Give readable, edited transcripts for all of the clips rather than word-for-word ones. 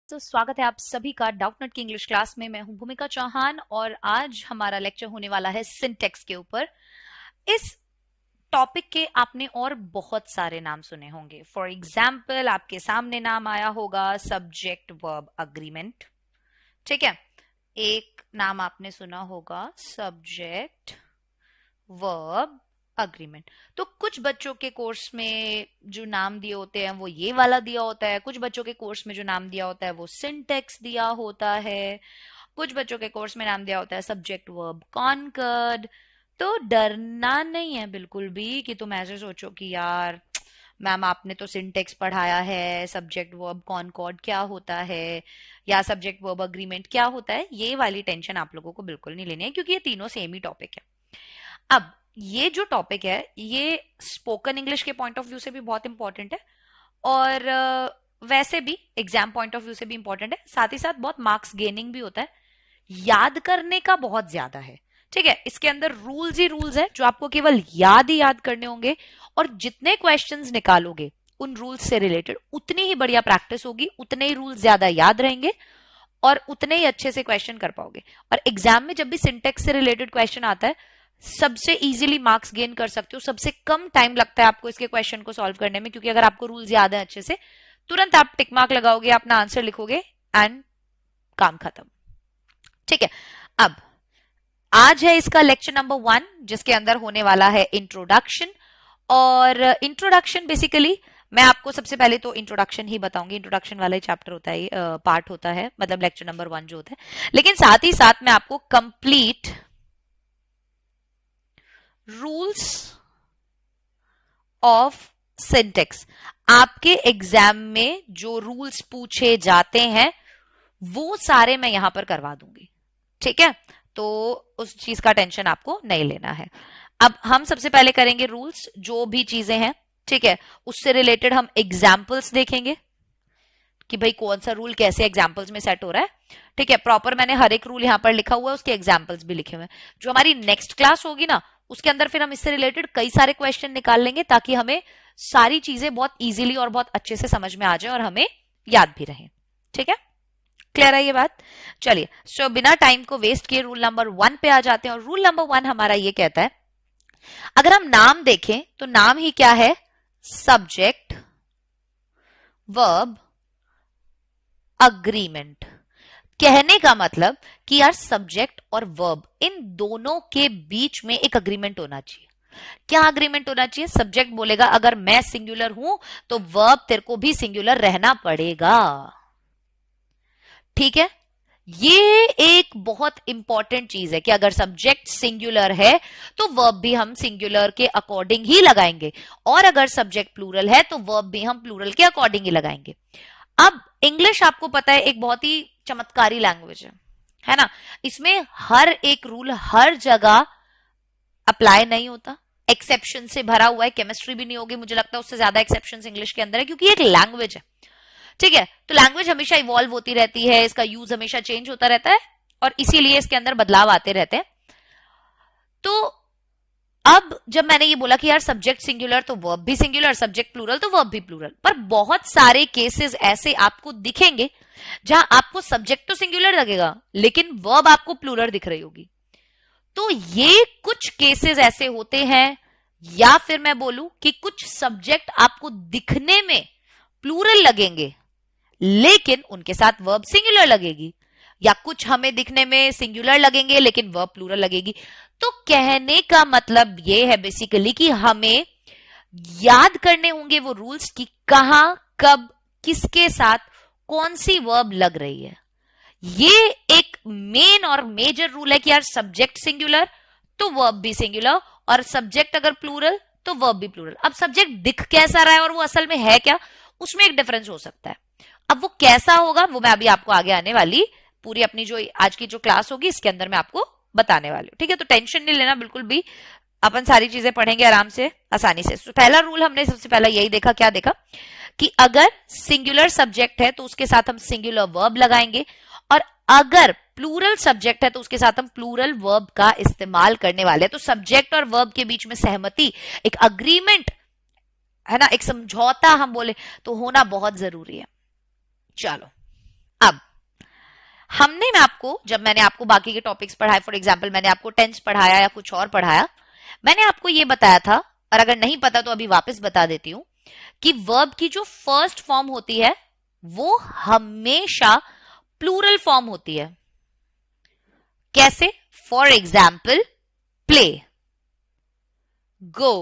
तो स्वागत है आप सभी का डाउटनट की इंग्लिश क्लास में। मैं हूं भूमिका चौहान और आज हमारा लेक्चर होने वाला है सिंटेक्स के ऊपर। इस टॉपिक के आपने और बहुत सारे नाम सुने होंगे। फॉर एग्जाम्पल आपके सामने नाम आया होगा सब्जेक्ट वर्ब अग्रीमेंट। ठीक है, एक नाम आपने सुना होगा सब्जेक्ट वर्ब अग्रीमेंट। तो कुछ बच्चों के कोर्स में जो नाम दिए होते हैं वो ये वाला दिया होता है, कुछ बच्चों के कोर्स में जो नाम दिया होता है वो सिंटेक्स दिया होता है, कुछ बच्चों के कोर्स में नाम दिया होता है सब्जेक्ट वर्ब कॉनकर्ड। तो डरना नहीं है बिल्कुल भी कि तुम ऐसे सोचो कि यार मैम आपने तो सिंटेक्स पढ़ाया है, सब्जेक्ट वर्ब कॉनकॉर्ड क्या होता है या सब्जेक्ट वर्ब अग्रीमेंट क्या होता है, ये वाली टेंशन आप लोगों को बिल्कुल नहीं लेनी है क्योंकि ये तीनों सेम ही टॉपिक है। अब ये जो टॉपिक है ये स्पोकन इंग्लिश के पॉइंट ऑफ व्यू से भी बहुत इंपॉर्टेंट है और वैसे भी एग्जाम पॉइंट ऑफ व्यू से भी इंपॉर्टेंट है, साथ ही साथ बहुत मार्क्स गेनिंग भी होता है। याद करने का बहुत ज्यादा है। ठीक है, इसके अंदर रूल्स ही रूल्स है जो आपको केवल याद ही याद करने होंगे और जितने क्वेश्चंस निकालोगे उन रूल्स से रिलेटेड उतनी ही बढ़िया प्रैक्टिस होगी, उतने ही रूल्स ज्यादा याद रहेंगे और उतने ही अच्छे से क्वेश्चन कर पाओगे। और एग्जाम में जब भी सिंटेक्स से रिलेटेड क्वेश्चन आता है सबसे इजीली मार्क्स गेन कर सकते हो, सबसे कम टाइम लगता है आपको इसके क्वेश्चन को सॉल्व करने में, क्योंकि अगर आपको रूल्स याद है अच्छे से तुरंत आप टिक मार्क लगाओगे, अपना आंसर लिखोगे एंड काम खत्म। ठीक है, अब आज है इसका लेक्चर नंबर 1 जिसके अंदर होने वाला है इंट्रोडक्शन। और इंट्रोडक्शन बेसिकली मैं आपको सबसे पहले तो इंट्रोडक्शन ही बताऊंगी, इंट्रोडक्शन वाला ही चैप्टर होता है, पार्ट होता है, मतलब लेक्चर नंबर 1 जो होता है। लेकिन साथ ही साथ मैं आपको कंप्लीट रूल्स ऑफ सिंटेक्स, आपके एग्जाम में जो रूल्स पूछे जाते हैं वो सारे मैं यहां पर करवा दूंगी। ठीक है, तो उस चीज का टेंशन आपको नहीं लेना है। अब हम सबसे पहले करेंगे रूल्स, जो भी चीजें हैं ठीक है उससे रिलेटेड हम एग्जाम्पल्स देखेंगे कि भाई कौन सा रूल कैसे एग्जाम्पल्स में सेट हो रहा है। ठीक है, प्रॉपर मैंने हर एक रूल यहां पर लिखा हुआ है, उसके एग्जाम्पल्स भी लिखे हुए हैं। जो हमारी नेक्स्ट क्लास होगी ना उसके अंदर फिर हम इससे रिलेटेड कई सारे क्वेश्चन निकाल लेंगे ताकि हमें सारी चीजें बहुत इजीली और बहुत अच्छे से समझ में आ जाए और हमें याद भी रहे। ठीक है, क्लियर है ये बात? चलिए, सो बिना टाइम को वेस्ट किए रूल नंबर 1 पे आ जाते हैं। और रूल नंबर 1 हमारा ये कहता है, अगर हम नाम देखें तो नाम ही क्या है, सब्जेक्ट वर्ब अग्रीमेंट। कहने का मतलब कि यार सब्जेक्ट और वर्ब इन दोनों के बीच में एक अग्रीमेंट होना चाहिए। क्या अग्रीमेंट होना चाहिए? सब्जेक्ट बोलेगा अगर मैं सिंगुलर हूं तो वर्ब तेरे को भी सिंगुलर रहना पड़ेगा। ठीक है, ये एक बहुत इंपॉर्टेंट चीज है कि अगर सब्जेक्ट सिंगुलर है तो वर्ब भी हम सिंगुलर के अकॉर्डिंग ही लगाएंगे और अगर सब्जेक्ट प्लूरल है तो वर्ब भी हम प्लूरल के अकॉर्डिंग ही लगाएंगे। अब इंग्लिश आपको पता है एक बहुत ही चमत्कारी लैंग्वेज है ना, इसमें हर एक रूल हर जगह अप्लाई नहीं होता, एक्सेप्शन से भरा हुआ है। केमिस्ट्री भी नहीं होगी मुझे लगता है उससे ज्यादा एक्सेप्शन इंग्लिश के अंदर है, क्योंकि एक लैंग्वेज है। ठीक है, तो लैंग्वेज हमेशा इवॉल्व होती रहती है, इसका यूज हमेशा चेंज होता रहता है और इसीलिए इसके अंदर बदलाव आते रहते हैं। तो अब जब मैंने ये बोला कि यार सब्जेक्ट सिंगुलर तो वर्ब भी सिंगुलर, सब्जेक्ट प्लूरल तो वर्ब भी प्लूरल, पर बहुत सारे केसेस ऐसे आपको दिखेंगे जहां आपको सब्जेक्ट तो सिंगुलर लगेगा लेकिन वर्ब आपको प्लूरल दिख रही होगी। तो ये कुछ केसेस ऐसे होते हैं, या फिर मैं बोलूं कि कुछ सब्जेक्ट आपको दिखने में प्लूरल लगेंगे लेकिन उनके साथ वर्ब सिंगुलर लगेगी, या कुछ हमें दिखने में सिंगुलर लगेंगे लेकिन वर्ब प्लूरल लगेगी। तो कहने का मतलब ये है बेसिकली कि हमें याद करने होंगे वो रूल्स कि कहां कब किसके साथ कौन सी वर्ब लग रही है। ये एक मेन और मेजर रूल है कि यार सब्जेक्ट सिंगुलर तो वर्ब भी सिंगुलर और सब्जेक्ट अगर प्लूरल तो वर्ब भी प्लूरल। अब सब्जेक्ट दिख कैसा रहा है और वो असल में है क्या, उसमें एक डिफरेंस हो सकता है। अब वो कैसा होगा वो मैं अभी आपको आगे आने वाली पूरी अपनी जो आज की जो क्लास होगी इसके अंदर मैं आपको बताने वाली हूँ। ठीक है, तो टेंशन नहीं लेना बिल्कुल भी, अपन सारी चीजें पढ़ेंगे आराम से आसानी से। तो पहला रूल हमने सबसे पहला यही देखा, क्या देखा कि अगर सिंगुलर सब्जेक्ट है तो उसके साथ हम सिंगुलर वर्ब लगाएंगे और अगर प्लूरल सब्जेक्ट है तो उसके साथ हम प्लूरल वर्ब का इस्तेमाल करने वाले हैं। तो सब्जेक्ट और वर्ब के बीच में सहमति, एक अग्रीमेंट है ना, एक समझौता हम बोले तो होना बहुत जरूरी है। चलो अब हमने मैंने आपको बाकी के टॉपिक्स पढ़ाए, फॉर एग्जाम्पल मैंने आपको टेंस पढ़ाया या कुछ और पढ़ाया, मैंने आपको ये बताया था, और अगर नहीं पता तो अभी वापस बता देती हूं, कि वर्ब की जो फर्स्ट फॉर्म होती है वो हमेशा प्लूरल फॉर्म होती है। कैसे? For example play, go,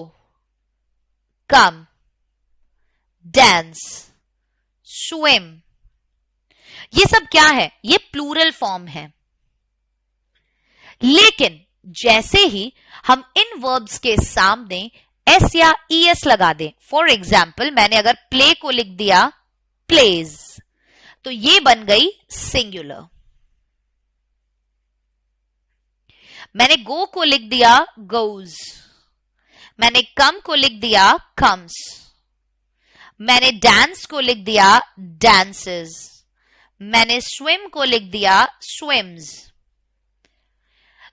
come, dance, swim, ये सब क्या है? ये प्लूरल फॉर्म है। लेकिन जैसे ही हम इन वर्ब्स के सामने एस या ईएस लगा दें, फॉर एग्जाम्पल मैंने अगर प्ले को लिख दिया प्लेज, तो ये बन गई सिंगुलर। मैंने गो को लिख दिया गोज, मैंने कम को लिख दिया कम्स, मैंने डांस को लिख दिया डांसेस, मैंने स्विम को लिख दिया स्विम्स।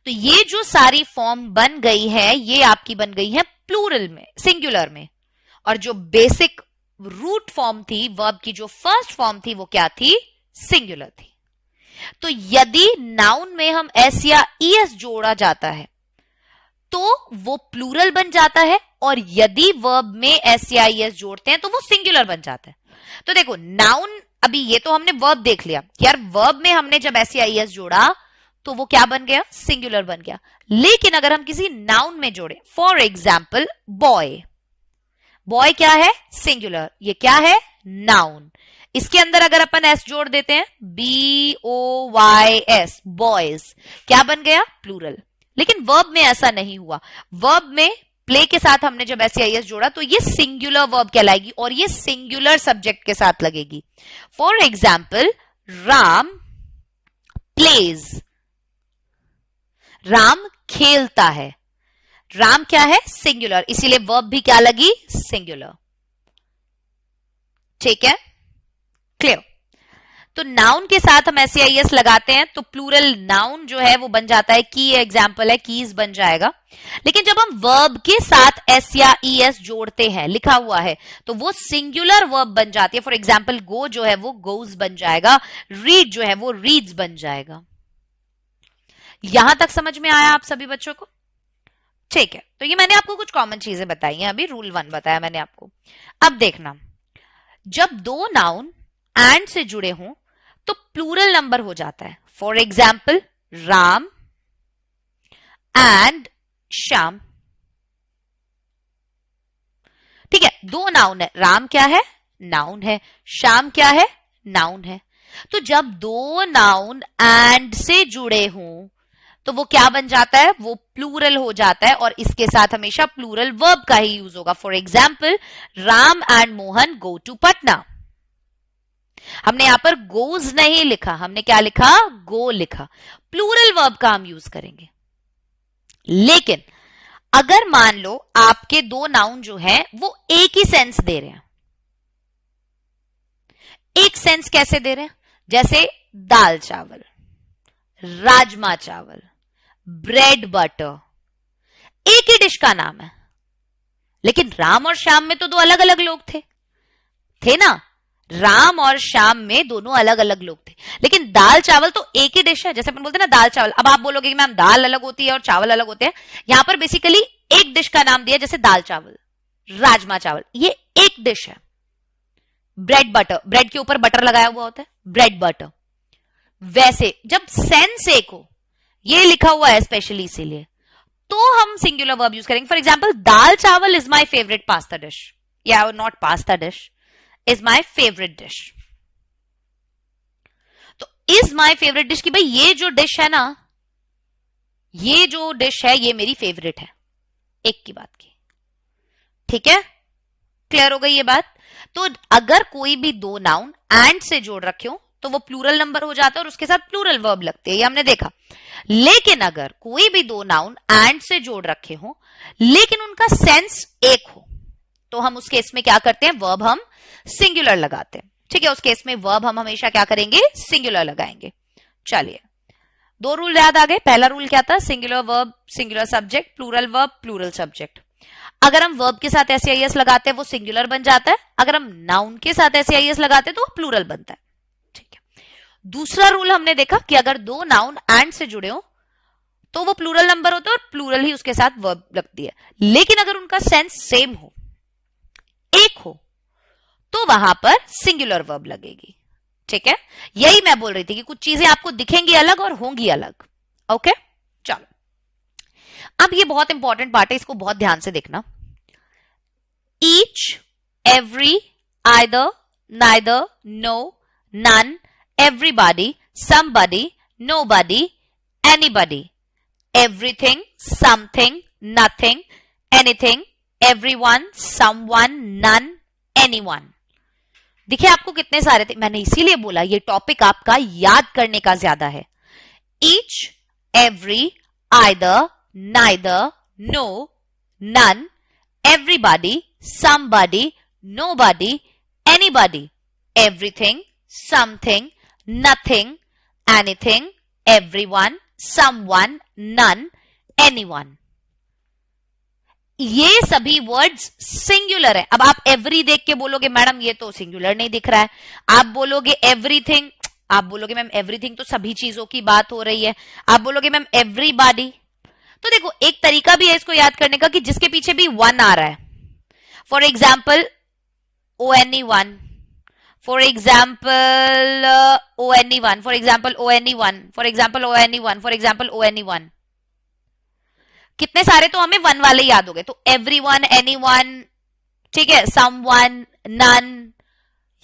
तो ये जो सारी फॉर्म बन गई है, ये आपकी बन गई है प्लूरल में, सिंगुलर में। और जो बेसिक रूट फॉर्म थी वर्ब की, जो फर्स्ट फॉर्म थी, वो क्या थी? सिंगुलर थी। तो यदि नाउन में हम एस या ईएस जोड़ा जाता है तो वो प्लूरल बन जाता है, और यदि वर्ब में एस या ईएस जोड़ते हैं तो वो सिंगुलर बन जाता है। तो देखो नाउन, अभी ये तो हमने वर्ब देख लिया यार, वर्ब में हमने जब एस या ईएस जोड़ा तो वो क्या बन गया? सिंगुलर बन गया। लेकिन अगर हम किसी नाउन में जोड़े, फॉर एग्जाम्पल बॉय, बॉय क्या है? सिंगुलर। ये क्या है? नाउन। इसके अंदर अगर अपन एस जोड़ देते हैं, BOYS, बॉयज, क्या बन गया? प्लूरल। लेकिन वर्ब में ऐसा नहीं हुआ। वर्ब में प्ले के साथ हमने जब एस या ईएस जोड़ा तो ये सिंगुलर वर्ब कहलाएगी, और ये सिंगुलर सब्जेक्ट के साथ लगेगी। For example Ram plays, Ram खेलता है। राम क्या है? सिंगुलर, इसीलिए वर्ब भी क्या लगी? सिंगुलर। ठीक है, क्लियर? तो नाउन के साथ हम एस या ईएस लगाते हैं तो प्लूरल नाउन जो है वो बन जाता है, की एग्जाम्पल है, कीज बन जाएगा। लेकिन जब हम वर्ब के साथ एस या ईएस जोड़ते हैं, लिखा हुआ है, तो वो सिंगुलर वर्ब बन जाती है। फॉर एग्जाम्पल गो जो है वो गोज बन जाएगा, रीड जो है वो रीड्स बन जाएगा। यहां तक समझ में आया आप सभी बच्चों को? ठीक है, तो ये मैंने आपको कुछ कॉमन चीजें बताई हैं, अभी रूल 1 बताया मैंने आपको। अब देखना, जब दो नाउन एंड से जुड़े हों तो प्लूरल नंबर हो जाता है। For example Ram and Shyam. ठीक है, दो नाउन है, राम क्या है? नाउन है, श्याम क्या है? नाउन है। तो जब दो नाउन एंड से जुड़े हों तो वो क्या बन जाता है? वो प्लूरल हो जाता है, और इसके साथ हमेशा प्लूरल वर्ब का ही यूज होगा। For example Ram and Mohan go to Patna. हमने यहां पर गोज नहीं लिखा, हमने क्या लिखा? गो लिखा। प्लूरल वर्ब का हम यूज करेंगे। लेकिन अगर मान लो आपके दो नाउन जो हैं वो एक ही सेंस दे रहे हैं, एक सेंस कैसे दे रहे हैं? जैसे दाल चावल, राजमा चावल, ब्रेड बटर, एक ही डिश का नाम है। लेकिन राम और श्याम में तो दो अलग अलग लोग थे ना? राम और श्याम में दोनों अलग अलग लोग थे। लेकिन दाल चावल तो एक ही डिश है, जैसे अपन बोलते हैं ना दाल चावल। अब आप बोलोगे कि मैम दाल अलग होती है और चावल अलग होते हैं। यहां पर बेसिकली एक डिश का नाम दिया, जैसे दाल चावल, राजमा चावल, ये एक डिश है। ब्रेड बटर, ब्रेड के ऊपर बटर लगाया हुआ होता है, ब्रेड बटर। वैसे जब सेंस एक हो, ये लिखा हुआ है स्पेशली इसीलिए, तो हम सिंगुलर वर्ब यूज करेंगे। For example dal chawal is my favourite pasta dish, या not pasta dish, is my favourite dish. तो इज माई फेवरेट डिश की भाई ये जो डिश है ना, ये जो डिश है ये मेरी फेवरेट है, एक की बात की। ठीक है, क्लियर हो गई ये बात? तो अगर कोई भी दो नाउन एंड से जोड़ रखे हो तो वो प्लूरल नंबर हो जाता है और उसके साथ प्लूरल वर्ब लगते हैं, ये हमने देखा। लेकिन अगर कोई भी दो नाउन एंड से जोड़ रखे हो लेकिन उनका सेंस एक हो, तो हम उस केस में क्या करते हैं? वर्ब हम सिंगुलर लगाते हैं। ठीक है, उस केस में वर्ब हम हमेशा क्या करेंगे? सिंगुलर लगाएंगे। चलिए, दो रूल याद आ गए। पहला रूल क्या था? Singular verb singular subject, plural verb plural subject. अगर हम वर्ब के साथ एस या ईएस लगाते हैं वो सिंगुलर बन जाता है, अगर हम नाउन के साथ एस या ईएस लगाते हैं तो वो प्लूरल बनता है। ठीक है, दूसरा रूल हमने देखा कि अगर दो नाउन एंड से जुड़े हो तो वो प्लूरल नंबर होता है और प्लूरल ही उसके साथ वर्ब लगती है, लेकिन अगर उनका सेंस सेम हो, एक हो, तो वहां पर सिंगुलर वर्ब लगेगी। ठीक है, यही मैं बोल रही थी कि कुछ चीजें आपको दिखेंगी अलग और होंगी अलग। ओके, चलो अब ये बहुत इंपॉर्टेंट पार्ट है, इसको बहुत ध्यान से देखना। Each, every, either, neither, no, none, everybody, somebody, nobody, anybody, everything, something, nothing, anything, everyone, someone, none, anyone। देखिए आपको कितने सारे थे, मैंने इसीलिए बोला ये टॉपिक आपका याद करने का ज्यादा है। each, every, either, neither, no, none, everybody, somebody, nobody, anybody, everything, something, nothing, anything, everyone, someone, none, anyone। ये सभी वर्ड्स सिंगुलर है। अब आप एवरी देख के बोलोगे मैडम ये तो सिंगुलर नहीं दिख रहा है, आप बोलोगे एवरीथिंग, आप बोलोगे मैम एवरीथिंग तो सभी चीजों की बात हो रही है, आप बोलोगे मैम एवरीबॉडी। तो देखो एक तरीका भी है इसको याद करने का कि जिसके पीछे भी वन आ रहा है, for example ONE1, for example ONE1, for example ONE1, for example ONE1, for example ONE1, कितने सारे तो हमें वन वाले याद हो गए। तो एवरीवन, एनीवन, ठीक है, समवन, नन,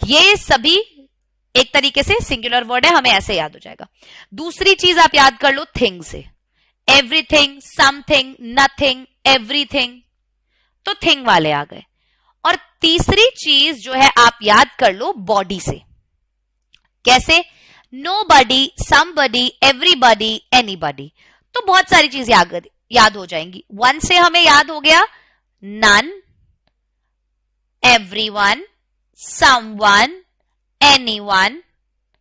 ये सभी एक तरीके से सिंगुलर वर्ड है, हमें ऐसे याद हो जाएगा। दूसरी चीज आप याद कर लो थिंग से, एवरीथिंग, समथिंग, नथिंग, एवरीथिंग, तो थिंग वाले आ गए। और तीसरी चीज जो है आप याद कर लो बॉडी से, कैसे, नोबडी, समबडी, एवरीबडी, एनीबडी, तो बहुत सारी चीज याद हो जाएंगी। वन से हमें याद हो गया none, everyone, someone, anyone,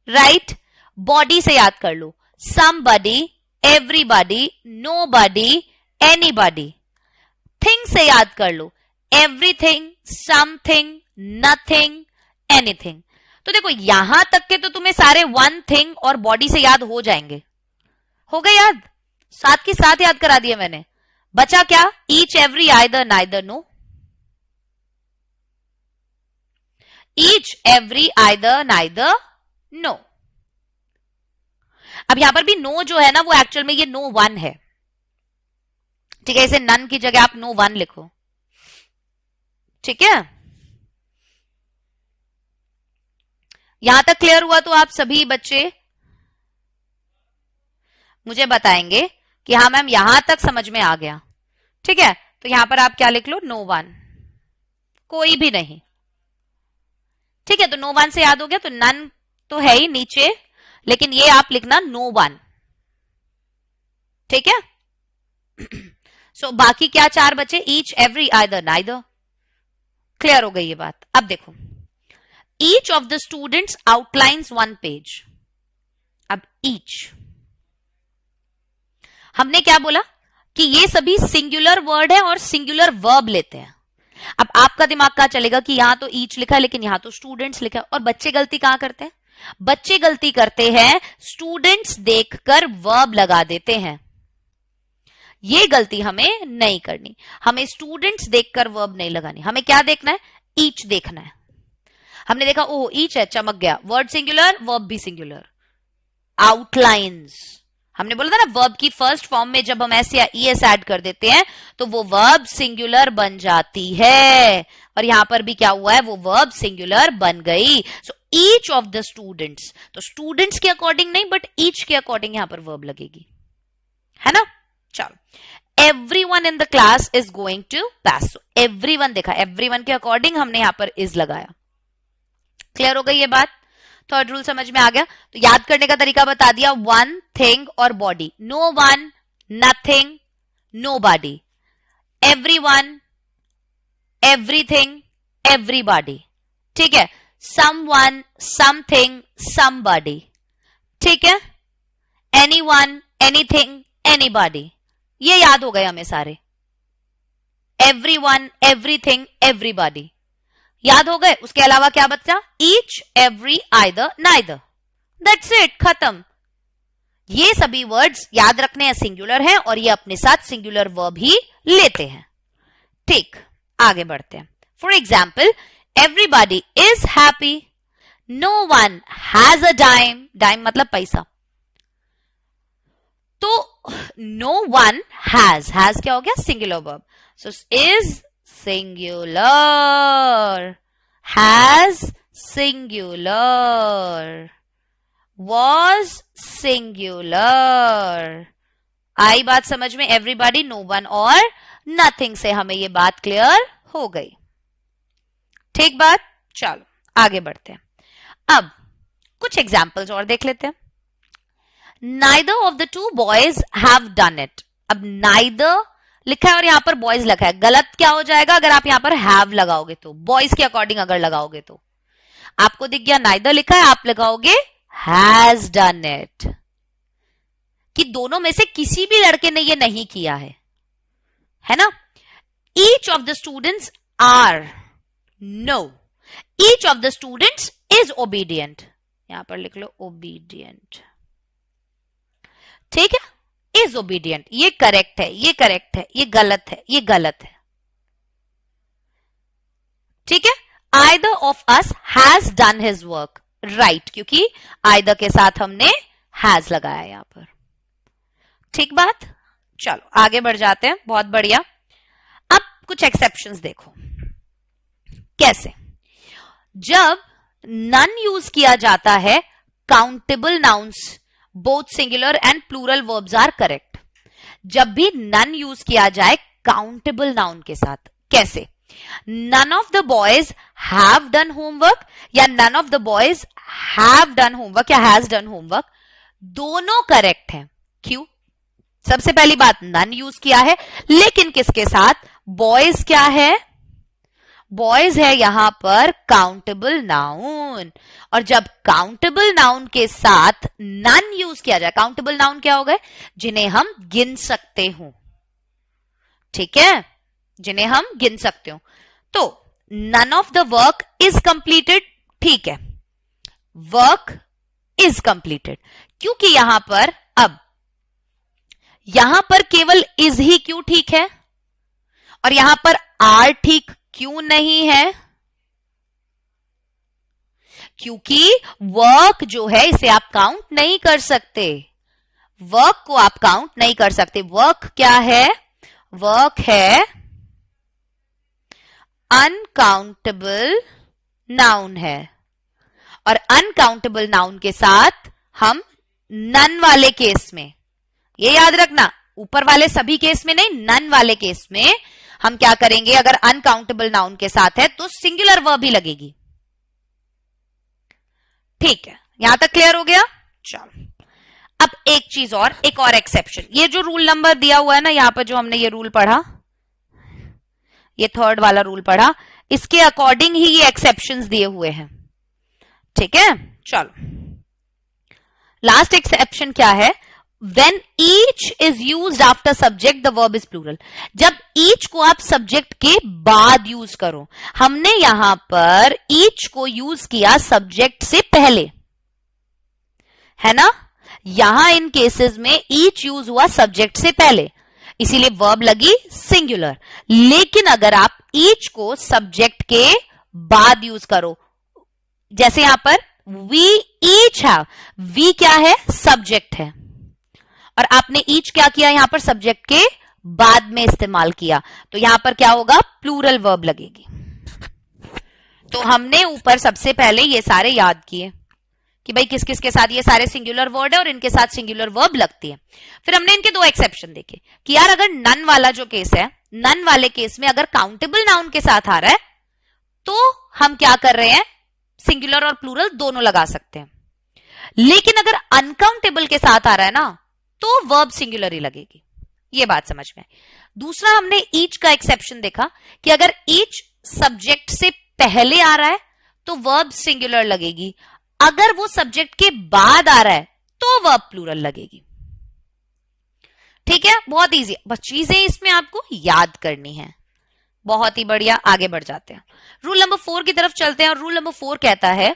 right. Body से याद कर लो somebody, everybody, nobody, anybody. Thing से याद कर लो एवरीथिंग, समथिंग, नथिंग, एनीथिंग। तो देखो यहां तक के तो तुम्हें सारे वन, थिंग और बॉडी से याद हो जाएंगे, हो गए याद, साथ के साथ याद करा दिया मैंने। बचा क्या, each, every, either, neither, no. Each, every, either, neither, no. अब यहां पर भी नो जो है ना वो एक्चुअल में ये नो वन है, ठीक है, इसे नन की जगह आप नो वन लिखो, ठीक है। यहां तक क्लियर हुआ तो आप सभी बच्चे मुझे बताएंगे कि हाँ मैम यहां तक समझ में आ गया, ठीक है। तो यहां पर आप क्या लिख लो, नो वन, कोई भी नहीं, ठीक है। तो नो वन से याद हो गया, तो नन तो है ही नीचे, लेकिन ये आप लिखना नो वन, ठीक है। सो बाकी क्या चार बचे, each, every, either, neither, clear हो गई ये बात। अब देखो, each of the students outlines one page. अब ईच हमने क्या बोला कि ये सभी सिंगुलर वर्ड है और सिंगुलर वर्ब लेते हैं। अब आपका दिमाग कहां चलेगा कि यहां तो ईच लिखा है लेकिन यहां तो स्टूडेंट्स लिखा है, और बच्चे गलती कहां करते हैं, बच्चे गलती करते हैं स्टूडेंट्स देखकर वर्ब लगा देते हैं। ये गलती हमें नहीं करनी, हमें स्टूडेंट्स देखकर वर्ब नहीं लगानी, हमें क्या देखना है, ईच देखना है। हमने देखा ओह ईच है, चमक गया, वर्ड सिंगुलर, वर्ब भी सिंगुलर। आउटलाइंस, हमने बोला था ना वर्ब की फर्स्ट फॉर्म में जब हम एस या ईएस ऐड कर देते हैं तो वो वर्ब सिंगुलर बन जाती है, और यहां पर भी क्या हुआ है, वो वर्ब सिंगुलर बन गई। So each of the students, तो स्टूडेंट्स के अकॉर्डिंग नहीं बट ईच के अकॉर्डिंग यहां पर वर्ब लगेगी, है ना। चलो, everyone in the class is going to pass, everyone देखा, एवरीवन के अकॉर्डिंग हमने यहां पर इज लगाया। क्लियर हो गई ये बात, थर्ड रूल समझ में आ गया। तो याद करने का तरीका बता दिया, वन, थिंग और body, no one, nothing, nobody, everyone, everything, everybody, ठीक है, समवन, समथिंग, समबॉडी, ठीक है, एनीवन, एनीथिंग, एनीबॉडी, ये याद हो गए हमें सारे, एवरीवन, एवरीथिंग, एवरीबॉडी याद हो गए। उसके अलावा क्या बचा, each, every, either, neither, that's it, खत्म। ये सभी वर्ड्स याद रखने हैं सिंगुलर हैं और ये अपने साथ सिंगुलर वर्ब ही लेते हैं। ठीक, आगे बढ़ते हैं। For example, everybody is happy, no one has a dime, dime मतलब पैसा। तो नो वन हैज क्या हो गया? Singular verb. So is singular, has singular, was singular। आई बात समझ में? एवरीबॉडी, नो वन और नथिंग से हमें ये बात क्लियर हो गई। ठीक बात, चलो आगे बढ़ते हैं। अब कुछ एग्जाम्पल्स और देख लेते हैं। Neither of the two boys have done it। अब neither लिखा है और यहां पर boys लिखा है, गलत क्या हो जाएगा अगर आप यहां पर have लगाओगे तो? boys के अकॉर्डिंग अगर लगाओगे तो आपको दिख गया neither लिखा है, आप लगाओगे has done it, कि दोनों में से किसी भी लड़के ने ये नहीं किया है ना? Each of the students are, no, each of the students is obedient। यहां पर लिख लो obedient, ठीक है? is obedient, ये करेक्ट है, ये करेक्ट है, ये गलत है, ये गलत है। ठीक है? Either of us has done his work, right, क्योंकि either के साथ हमने has लगाया यहां पर। ठीक बात, चलो आगे बढ़ जाते हैं। बहुत बढ़िया। अब कुछ एक्सेप्शंस देखो कैसे। जब नन यूज किया जाता है, countable nouns both singular and plural verbs are correct. जब भी नन यूज किया जाए काउंटेबल नाउन के साथ, कैसे? None of the boys have done homework या none of the boys have done homework या has done homework, दोनों करेक्ट हैं। क्यों? सबसे पहली बात, none यूज किया है, लेकिन किसके साथ? boys क्या है? boys है यहां पर काउंटेबल नाउन, और जब काउंटेबल नाउन के साथ none यूज किया जाए, काउंटेबल नाउन क्या हो गए? जिन्हें हम गिन सकते हो। ठीक है? जिन्हें हम गिन सकते हो। तो none of the work is completed, ठीक है, work is completed, क्योंकि यहां पर, अब यहां पर केवल is ही क्यों ठीक है और यहां पर are ठीक क्यों नहीं है? क्योंकि वर्क जो है इसे आप काउंट नहीं कर सकते, वर्क को आप काउंट नहीं कर सकते। वर्क क्या है? वर्क है अनकाउंटेबल नाउन है, और अनकाउंटेबल नाउन के साथ हम नन वाले केस में, ये याद रखना, ऊपर वाले सभी केस में नहीं, नन वाले केस में हम क्या करेंगे? अगर अनकाउंटेबल नाउन के साथ है तो सिंगुलर वर्ब ही लगेगी। ठीक है, यहां तक क्लियर हो गया? चलो अब एक चीज और, एक और एक्सेप्शन। ये जो रूल नंबर दिया हुआ है ना, यहां पर जो हमने ये रूल पढ़ा, ये थर्ड वाला रूल पढ़ा, इसके अकॉर्डिंग ही ये एक्सेप्शंस दिए हुए हैं। ठीक है, चलो लास्ट एक्सेप्शन क्या है? When each is used after subject, the verb is plural। जब each को आप सब्जेक्ट के बाद यूज करो, हमने यहां पर each को यूज किया सब्जेक्ट से पहले, है ना? यहां इन केसेस में each यूज हुआ सब्जेक्ट से पहले, इसीलिए वर्ब लगी सिंगुलर। लेकिन अगर आप each को सब्जेक्ट के बाद यूज करो, जैसे यहां पर we each have, we क्या है? सब्जेक्ट है, और आपने each क्या किया? यहां पर सब्जेक्ट के बाद में इस्तेमाल किया, तो यहां पर क्या होगा? प्लूरल वर्ब लगेगी। तो हमने ऊपर सबसे पहले ये सारे याद किए कि भाई किस किस के साथ ये सारे सिंगुलर वर्ड है और इनके साथ सिंगुलर वर्ब लगती है। फिर हमने इनके दो एक्सेप्शन देखे कि यार अगर नन वाला जो केस है, नन वाले केस में अगर काउंटेबल नाउन के साथ आ रहा है तो हम क्या कर रहे हैं? सिंगुलर और प्लूरल दोनों लगा सकते हैं। लेकिन अगर अनकाउंटेबल के साथ आ रहा है ना, तो वर्ब सिंगुलर ही लगेगी। ये बात समझ में। दूसरा हमने ईच का एक्सेप्शन देखा कि अगर ईच सब्जेक्ट से पहले आ रहा है तो वर्ब सिंगुलर लगेगी, अगर वो सब्जेक्ट के बाद आ रहा है तो वर्ब प्लूरल लगेगी। ठीक है, बहुत इजी, बस चीजें इसमें आपको याद करनी है। बहुत ही बढ़िया, आगे बढ़ जाते हैं। रूल नंबर 4 की तरफ चलते हैं, और रूल नंबर 4 कहता है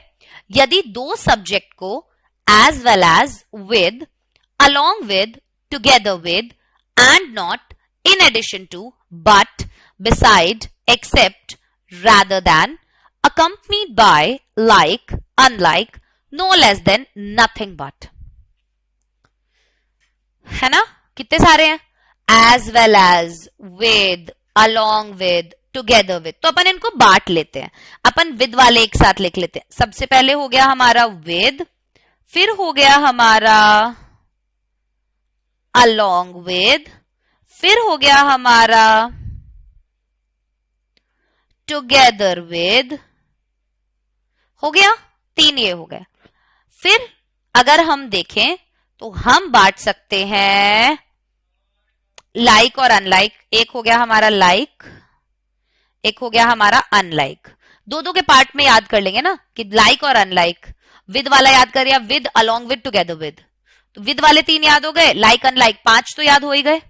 यदि दो सब्जेक्ट को as well as, with, along with, together with, and not, in addition to, but, beside, except, rather than, accompanied by, like, unlike, no less than, nothing but. है ना? कितने सारे हैं? As well as, with, along with, together with. तो अपन इनको बांट लेते हैं. अपन with वाले एक साथ लिख लेते हैं. सबसे पहले हो गया हमारा with, फिर हो गया हमारा along with, फिर हो गया हमारा together with, हो गया, 3 ये हो गया. फिर अगर हम देखें तो हम बांट सकते हैं लाइक और अनलाइक. एक हो गया हमारा लाइक, एक हो गया हमारा अनलाइक. दो के पार्ट में याद कर लेंगे ना कि लाइक और अनलाइक. विद वाला याद कर या with, along with, together with. तो विद वाले 3 याद हो गए, लाइक अनलाइक 5 तो याद हो ही गए.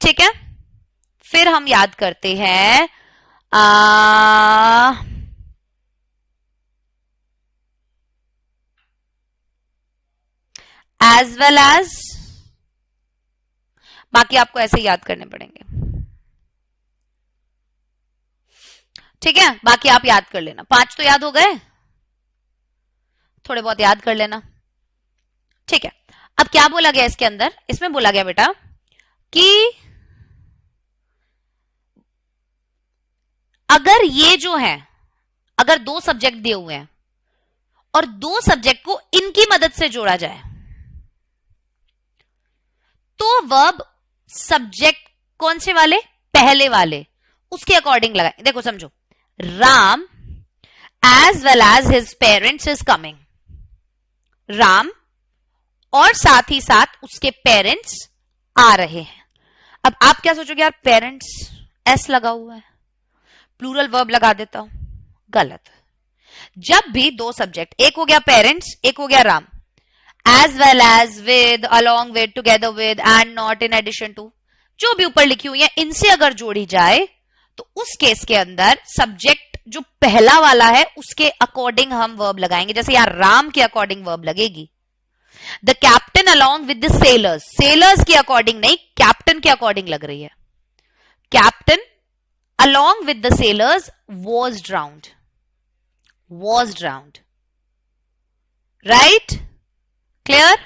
ठीक है. फिर हम याद करते हैं as well as. बाकी आपको ऐसे याद करने पड़ेंगे. ठीक है, बाकी आप याद कर लेना. 5 तो याद हो गए, थोड़े बहुत याद कर लेना. ठीक है. अब क्या बोला गया इसके अंदर? इसमें बोला गया बेटा कि अगर ये जो है, अगर 2 सब्जेक्ट दिए हुए हैं और 2 सब्जेक्ट को इनकी मदद से जोड़ा जाए तो वर्ब सब्जेक्ट कौन से वाले? पहले वाले, उसके अकॉर्डिंग लगाए. देखो समझो, Ram as well as his parents is coming. Ram और साथ ही साथ उसके पेरेंट्स आ रहे हैं. अब आप क्या सोचोगे, यार पेरेंट्स एस लगा हुआ है, प्लूरल वर्ब लगा देता हूं. गलत. जब भी 2 सब्जेक्ट, एक हो गया पेरेंट्स, एक हो गया Ram, as well as, with, along with, together with, and not, in addition to, जो भी ऊपर लिखी हुई है, इनसे अगर जोड़ी जाए तो उस केस के अंदर सब्जेक्ट जो पहला वाला है उसके अकॉर्डिंग हम वर्ब लगाएंगे. जैसे यहां राम के अकॉर्डिंग वर्ब लगेगी. The captain along with the sellers, sellers के अकॉर्डिंग नहीं, कैप्टन के अकॉर्डिंग लग रही है. Captain along with the sellers was ड्राउन्ड, was ड्राउन्ड. Right? Clear?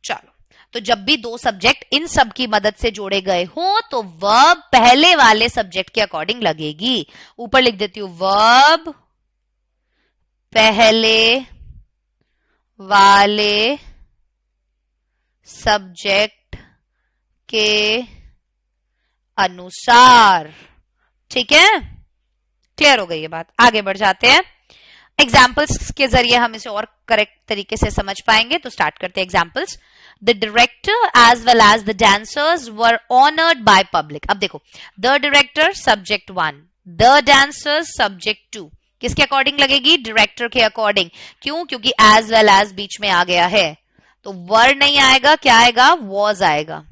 चलो, तो जब भी 2 सब्जेक्ट इन सब की मदद से जोड़े गए हो तो वर्ब पहले वाले सब्जेक्ट के अकॉर्डिंग लगेगी. ऊपर लिख देती हूं, वर्ब पहले वाले सब्जेक्ट के अनुसार. ठीक है, क्लियर हो गई ये बात. आगे बढ़ जाते हैं. एग्जाम्पल्स के जरिए हम इसे और करेक्ट तरीके से समझ पाएंगे. तो स्टार्ट करते हैं examples. The director as well as the dancers were honoured by public. अब देखो, the director subject 1, the dancers subject 2. किसके अकॉर्डिंग लगेगी? डायरेक्टर के अकॉर्डिंग. क्यों? क्योंकि एज वेल एज बीच में आ गया है, तो वर नहीं आएगा, क्या आएगा? वॉज आएगा.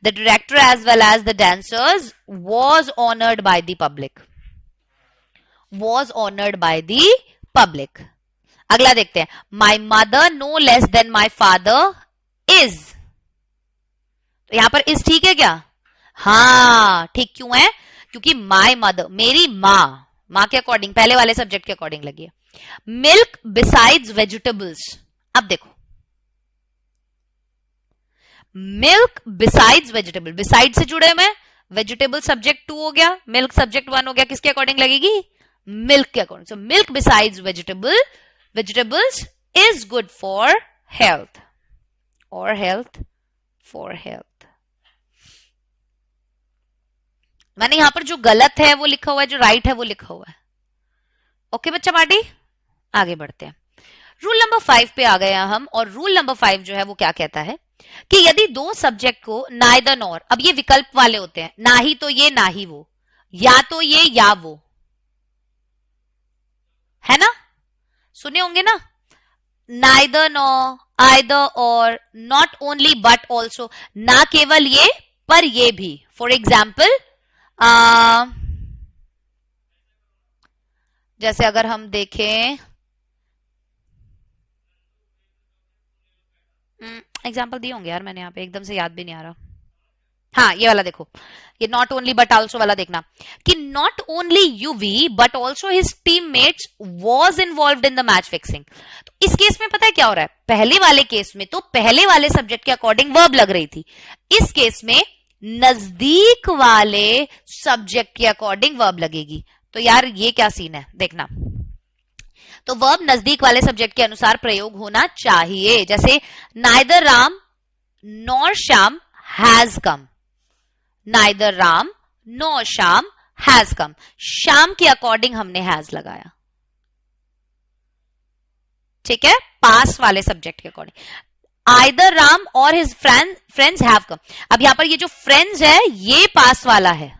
The director as well as the dancers was honoured by the public, was honoured by the public. अगला देखते हैं. My mother no less than my father is. तो यहां पर इज ठीक है क्या? हाँ, ठीक. क्यों है? क्योंकि माई मदर, मेरी मां, मां के अकॉर्डिंग, पहले वाले सब्जेक्ट के अकॉर्डिंग लगी है. Milk besides vegetables. अब देखो, मिल्क बिसाइड्स वेजिटेबल, बिसाइड से जुड़े हुए, वेजिटेबल सब्जेक्ट 2 हो गया, मिल्क सब्जेक्ट 1 हो गया. किसके अकॉर्डिंग लगेगी? मिल्क के according. So milk besides vegetable, vegetables is good for health, और हेल्थ फॉर हेल्थ. मैंने यहां पर जो गलत है वो लिखा हुआ है, जो राइट है वो लिखा हुआ है. ओके बच्चा पार्टी, आगे बढ़ते हैं. रूल नंबर 5 पे आ गए हम. और रूल नंबर 5 जो है वो क्या कहता है कि यदि 2 सब्जेक्ट को नाइदर नॉर, अब ये विकल्प वाले होते हैं, ना ही तो ये ना ही वो, या तो ये या वो, है ना? सुने होंगे ना, नाइदर नॉर, आइदर और, नॉट ओनली बट ऑल्सो, ना केवल ये पर ये भी. फॉर एग्जाम्पल, जैसे अगर हम देखें, एग्जाम्पल दिए होंगे यार मैंने यहाँ पे, एकदम से याद भी नहीं आ रहा। हाँ ये वाला देखो, ये नॉट ओनली बट आल्सो वाला देखना कि not only UV but also his teammates was involved in the match fixing. तो इस केस में पता है क्या हो रहा है, पहले वाले केस में तो पहले वाले सब्जेक्ट के अकॉर्डिंग वर्ब लग रही थी, इस केस में नजदीक वाले सब्जेक्ट के अकॉर्डिंग वर्ब लगेगी। तो यार ये क्या सीन है देखना, तो वर्ब नजदीक वाले सब्जेक्ट के अनुसार प्रयोग होना चाहिए। जैसे neither Ram nor Shyam has come, neither Ram nor Shyam has come, Shyam के अकॉर्डिंग हमने हैज लगाया, ठीक है, पास वाले सब्जेक्ट के अकॉर्डिंग। आइदर राम और हिज फ्रेंड्स हैव कम, अब यहां पर ये जो फ्रेंड्स है ये पास वाला है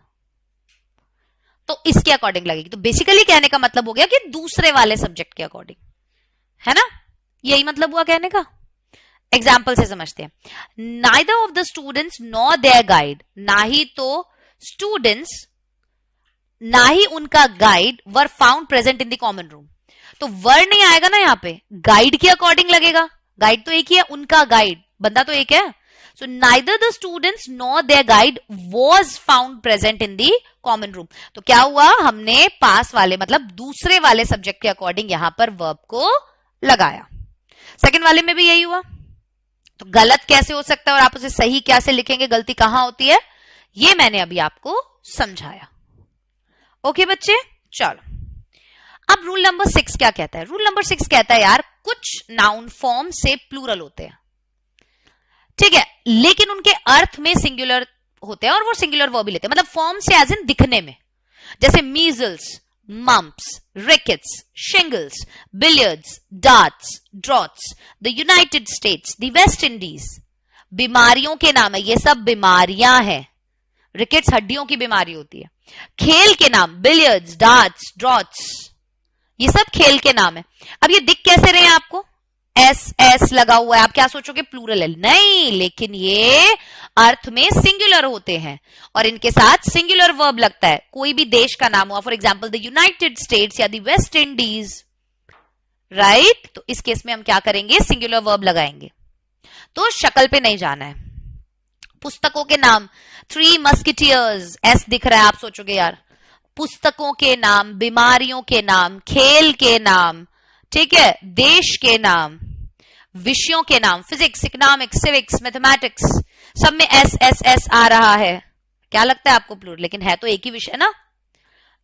तो इसके अकॉर्डिंग लगेगी। तो बेसिकली कहने का मतलब हो गया कि दूसरे वाले सब्जेक्ट के अकॉर्डिंग, है ना, यही मतलब हुआ कहने का। एग्जाम्पल से समझते हैं, neither of the students nor their guide, ना ही तो स्टूडेंट्स ना ही उनका guide were found present in the common room. तो वर नहीं आएगा ना यहाँ पे, गाइड के अकॉर्डिंग लगेगा, गाइड तो एक ही है, उनका गाइड बंदा तो एक है। So neither the students nor their guide was found present in the common room. तो क्या हुआ, हमने पास वाले मतलब दूसरे वाले सब्जेक्ट के अकॉर्डिंग यहां पर वर्ब को लगाया। सेकंड वाले में भी यही हुआ। तो गलत कैसे हो सकता है और आप उसे सही कैसे लिखेंगे, गलती कहां होती है, ये मैंने अभी आपको समझाया। ओके बच्चे, चलो अब रूल नंबर 6 क्या कहता है। रूल नंबर 6 कहता है यार कुछ नाउन फॉर्म से प्लूरल होते हैं, ठीक है, लेकिन उनके अर्थ में सिंगुलर होते हैं और वो सिंगुलर वर्ब भी लेते हैं, मतलब फॉर्म से एज इन दिखने में। जैसे measles, mumps, rickets, shingles, billiards, darts, droughts, the United states, the West Indies, बीमारियों के नाम है, ये सब बीमारियां हैं। रिकेट्स हड्डियों की बीमारी होती है। खेल के नाम बिलियर्ड्स, डार्ट्स, ड्रॉट्स, ये सब खेल के नाम है। अब ये दिख कैसे रहे हैं आपको, एस एस लगा हुआ है, आप क्या सोचोगे प्लूरल है, नहीं, लेकिन ये अर्थ में सिंगुलर होते हैं और इनके साथ सिंगुलर वर्ब लगता है। कोई भी देश का नाम हुआ, for example the United states या द वेस्ट इंडीज, राइट, तो इस केस में हम क्या करेंगे, सिंगुलर वर्ब लगाएंगे। तो शक्ल पे नहीं जाना है। पुस्तकों के नाम, थ्री मस्किटियर्स, एस दिख रहा है, आप सोचोगे यार पुस्तकों के नाम, बीमारियों के नाम, खेल के नाम, ठीक है, देश के नाम, विषयों के नाम, फिजिक्स, इकोनॉमिक्स, सिविक्स, मैथमेटिक्स, सब में एस एस एस आ रहा है। क्या लगता है आपको प्लूरल, लेकिन है तो एक ही विषय ना।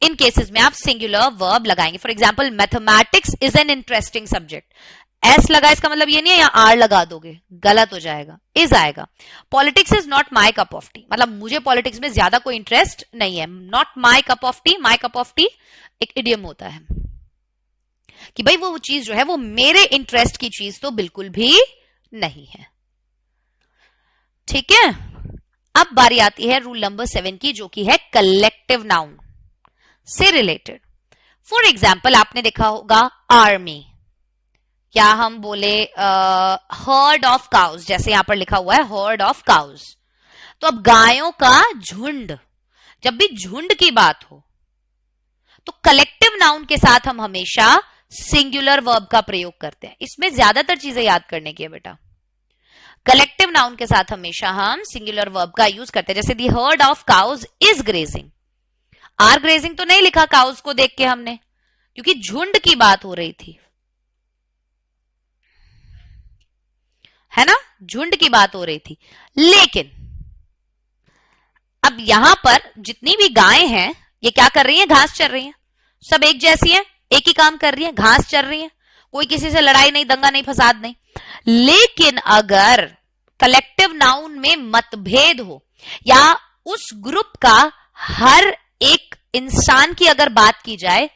इन केसेस में आप सिंगुलर वर्ब लगाएंगे। For example mathematics is an interesting subject, S लगा इसका मतलब ये नहीं है यहाँ आर लगा दोगे, गलत हो जाएगा, इज आएगा। Politics is not my cup of T, मतलब मुझे पॉलिटिक्स में ज्यादा कोई इंटरेस्ट नहीं है। Not my cup of T, my cup of T एक इडियम होता है कि भाई वो चीज जो है वो मेरे इंटरेस्ट की चीज तो बिल्कुल भी नहीं है, ठीक है। अब बारी आती है रूल नंबर 7 की, जो कि है कलेक्टिव नाउन से रिलेटेड। फॉर एग्जाम्पल आपने देखा होगा आर्मी, या हम बोले हर्ड ऑफ काउज, जैसे यहां पर लिखा हुआ है हर्ड ऑफ काउज। तो अब गायों का झुंड, जब भी झुंड की बात हो तो कलेक्टिव नाउन के साथ हम हमेशा सिंगुलर वर्ब का प्रयोग करते हैं। इसमें ज्यादातर चीजें याद करने की है बेटा। कलेक्टिव नाउन के साथ हमेशा हम सिंगुलर वर्ब का यूज करते हैं। जैसे the herd of cows is grazing, are grazing तो नहीं लिखा काउज को देख के हमने, क्योंकि झुंड की बात हो रही थी, है ना, झुंड की बात हो रही थी। लेकिन अब यहां पर जितनी भी गायें हैं ये क्या कर रही हैं, घास चर रही हैं, सब एक जैसी हैं, एक ही काम कर रही है, घास चर रही है, कोई किसी से लड़ाई नहीं, दंगा नहीं, फसाद नहीं। लेकिन अगर कलेक्टिव नाउन में मतभेद हो या उस ग्रुप का हर एक इंसान की अगर बात की जाए,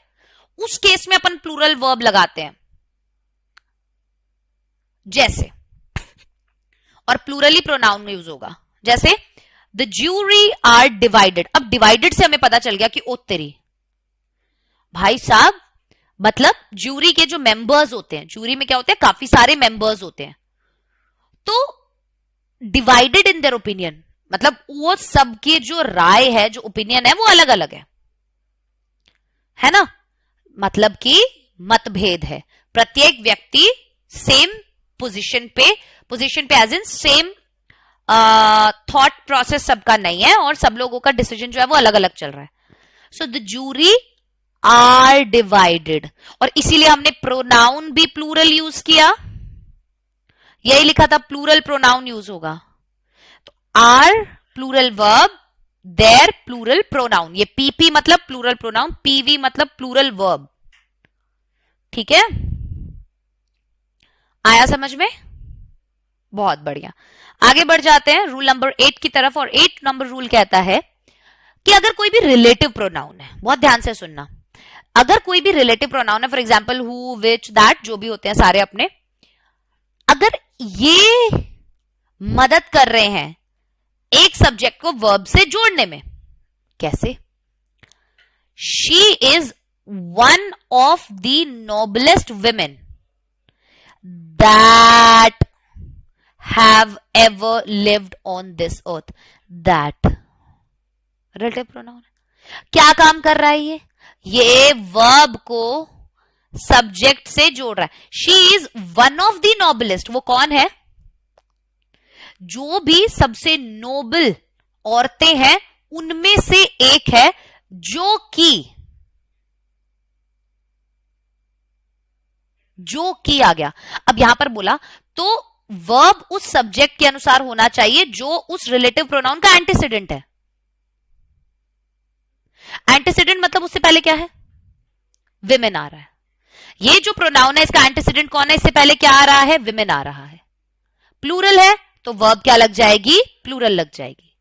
उस केस में अपन प्लूरल वर्ब लगाते हैं। जैसे, और प्लूरली प्रोनाउन में यूज होगा, जैसे द ज्यूरी आर डिवाइडेड। अब डिवाइडेड से हमें पता चल गया कि ओ तेरी भाई साहब, मतलब ज्यूरी के जो मेंबर्स होते हैं, ज्यूरी में क्या होते हैं, काफी सारे मेंबर्स होते हैं, तो डिवाइडेड इन देयर ओपिनियन, मतलब वो सबकी जो राय है, जो ओपिनियन है, वो अलग अलग है ना, मतलब कि मतभेद है। प्रत्येक व्यक्ति सेम पोजीशन पे पोजीशन पे as in same thought process सबका नहीं है और सब लोगों का डिसीजन जो है वो अलग अलग चल रहा है. So the jury are divided. और इसीलिए हमने प्रोनाउन भी प्लूरल यूज किया. यही लिखा था प्लूरल प्रोनाउन यूज होगा. तो are plural verb, their plural pronoun. ये पीपी मतलब प्लूरल प्रोनाउन, पीवी मतलब प्लूरल वर्ब. ठीक है, आया समझ में? बहुत बढ़िया. आगे बढ़ जाते हैं रूल नंबर 8 की तरफ. और 8 नंबर रूल कहता है कि अगर कोई भी रिलेटिव प्रोनाउन है, बहुत ध्यान से सुनना, अगर कोई भी रिलेटिव प्रोनाउन है, for example who, which, that, जो भी होते हैं सारे अपने, अगर ये मदद कर रहे हैं एक सब्जेक्ट को वर्ब से जोड़ने में. कैसे? She is one of the noblest women that have ever lived on this earth. That relative pronoun क्या काम कर रहा है? ये वर्ब को सब्जेक्ट से जोड़ रहा है. She is one of the noblest. वो कौन है? जो भी सबसे नोबल औरतें हैं उनमें से एक है, जो कि आ गया. अब यहां पर बोला तो वर्ब उस सब्जेक्ट के अनुसार होना चाहिए जो उस रिलेटिव प्रोनाउन का एंटीसीडेंट है. एंटीसीडेंट मतलब उससे पहले क्या है? विमेन आ रहा है. ये जो प्रोनाउन है इसका एंटीसीडेंट कौन है? इससे पहले क्या आ रहा है? विमेन आ रहा है. प्लूरल है तो वर्ब क्या लग जाएगी? प्लूरल लग जाएगी.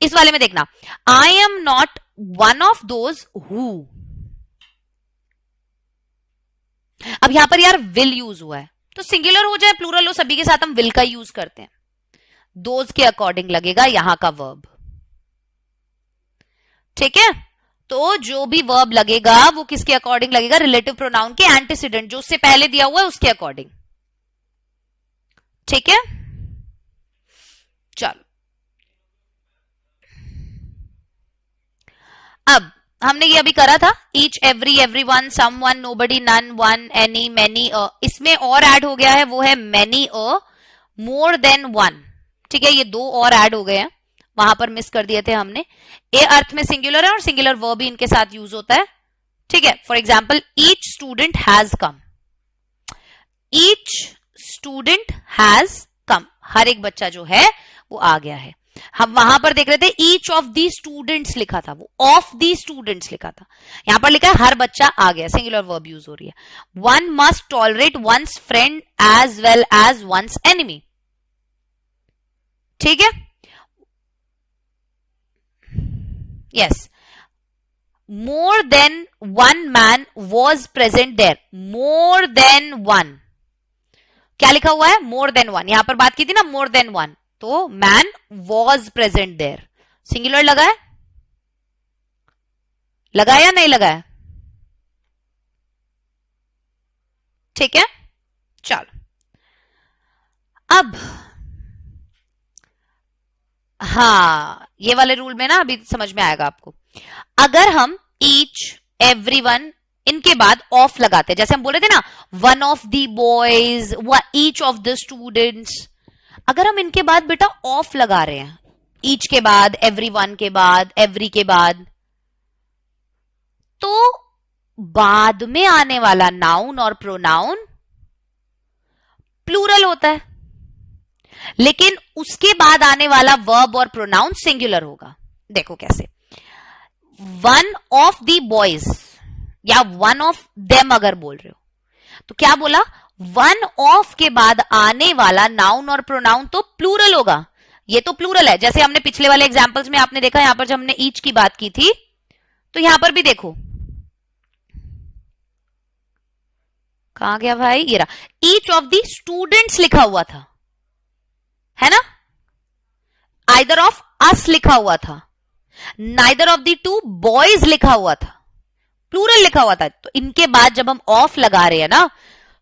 इस वाले में देखना, I am not one of those who. अब यहां पर यार विल यूज हुआ है, तो सिंगुलर हो जाए प्लूरल हो, सभी के साथ हम विल का यूज करते हैं. दोज के अकॉर्डिंग लगेगा यहां का वर्ब. ठीक है, तो जो भी वर्ब लगेगा वो किसके अकॉर्डिंग लगेगा? रिलेटिव प्रोनाउन के एंटीसीडेंट जो उससे पहले दिया हुआ है उसके अकॉर्डिंग. ठीक है, चलो अब हमने ये अभी करा था each, every, everyone, someone, nobody, none, one, any, many. इसमें और ऐड हो गया है, वो है मैनी, मोर देन वन. ठीक है, ये दो और ऐड हो गए हैं, वहां पर मिस कर दिए थे हमने. ए अर्थ में सिंगुलर है और सिंगुलर वर्ब भी इनके साथ यूज होता है. ठीक है, for example each student has come. Each student has come, हर एक बच्चा जो है वो आ गया है. हम वहां पर देख रहे थे ईच ऑफ दी स्टूडेंट्स लिखा था, वो ऑफ दी स्टूडेंट्स लिखा था. यहां पर लिखा है हर बच्चा आ गया, सिंगुलर वर्ब यूज हो रही है. One must tolerate one's friend as well as one's enemy. ठीक है, yes. More than one man was present there. More than one क्या लिखा हुआ है? More than one. यहां पर बात की थी ना मोर देन वन, तो man was present there. Singular लगा है? लगा या नहीं लगा है? ठीक है, चलो अब हाँ, ये वाले रूल में ना अभी समझ में आएगा आपको. अगर हम ईच, एवरीवन इनके बाद ऑफ लगाते हैं, जैसे हम बोल रहे थे ना one of the boys, each of the students, अगर हम इनके बाद बेटा ऑफ लगा रहे हैं, ईच के बाद, एवरीवन के बाद, एवरी के बाद, तो बाद में आने वाला नाउन और प्रोनाउन प्लूरल होता है, लेकिन उसके बाद आने वाला वर्ब और प्रोनाउन सिंगुलर होगा. देखो कैसे, वन ऑफ द बॉयज या वन ऑफ देम अगर बोल रहे हो तो क्या बोला? वन ऑफ के बाद आने वाला नाउन और प्रोनाउन तो प्लूरल होगा. ये तो प्लूरल है, जैसे हमने पिछले वाले एग्जांपल्स में आपने देखा, यहां पर जब हमने ईच की बात की थी तो यहां पर भी देखो कहां गया भाई, ये रहा, ईच ऑफ द स्टूडेंट्स लिखा हुआ था, है ना? आइदर ऑफ अस लिखा हुआ था, neither of the two boys लिखा हुआ था, प्लूरल लिखा हुआ था. तो इनके बाद जब हम ऑफ लगा रहे हैं ना,